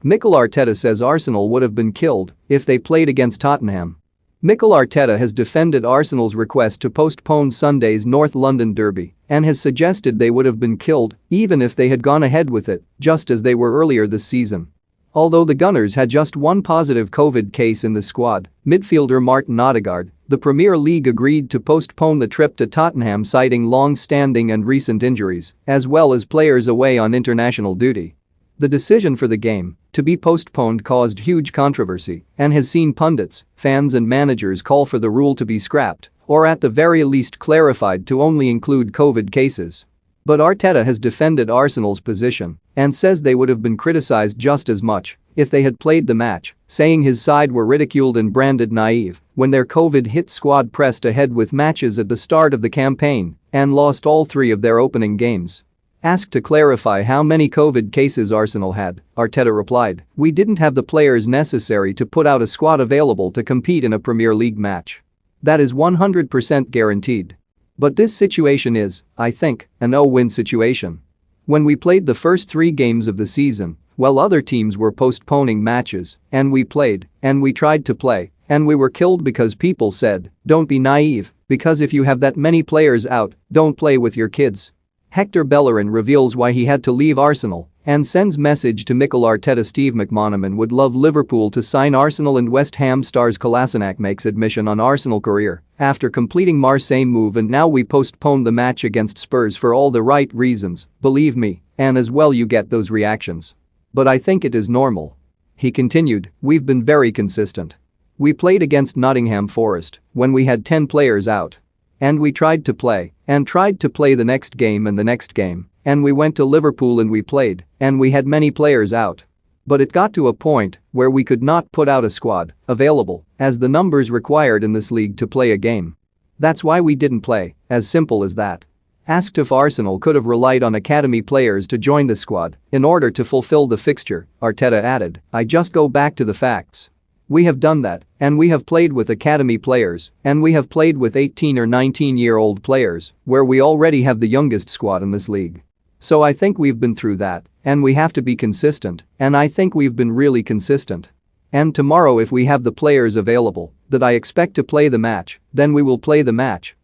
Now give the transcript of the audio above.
Mikel Arteta says Arsenal would have been killed if they played against Tottenham. Mikel Arteta has defended Arsenal's request to postpone Sunday's North London derby and has suggested they would have been killed even if they had gone ahead with it, just as they were earlier this season. Although the Gunners had just one positive COVID case in the squad, midfielder Martin Odegaard, the Premier League agreed to postpone the trip to Tottenham citing long-standing and recent injuries, as well as players away on international duty. The decision for the game to be postponed caused huge controversy and has seen pundits, fans and managers call for the rule to be scrapped or at the very least clarified to only include COVID cases. But Arteta has defended Arsenal's position and says they would have been criticized just as much if they had played the match, saying his side were ridiculed and branded naive when their COVID-hit squad pressed ahead with matches at the start of the campaign and lost all three of their opening games. Asked to clarify how many COVID cases Arsenal had, Arteta replied, "We didn't have the players necessary to put out a squad available to compete in a Premier League match. That is 100% guaranteed. But this situation is, I think, a no-win situation. When we played the first 3 games of the season, while other teams were postponing matches, and we played, and we tried to play, and we were killed because people said, don't be naive, because if you have that many players out, don't play with your kids." Hector Bellerin reveals why he had to leave Arsenal and sends message to Mikel Arteta. Steve McManaman would love Liverpool to sign Arsenal and West Ham stars. Kolasinac makes admission on Arsenal career after completing Marseille move, and now we postpone the match against Spurs for all the right reasons, believe me, and as well you get those reactions. But I think it is normal. He continued, "We've been very consistent. We played against Nottingham Forest when we had 10 players out. And we tried to play the next game and the next game, and we went to Liverpool and we played, and we had many players out. But it got to a point where we could not put out a squad available as the numbers required in this league to play a game. That's why we didn't play, as simple as that." Asked if Arsenal could have relied on academy players to join the squad in order to fulfill the fixture, Arteta added, "I just go back to the facts. We have done that, and we have played with academy players, and we have played with 18 or 19-year-old players, where we already have the youngest squad in this league. So I think we've been through that, and we have to be consistent, and I think we've been really consistent. And tomorrow if we have the players available that I expect to play the match, then we will play the match."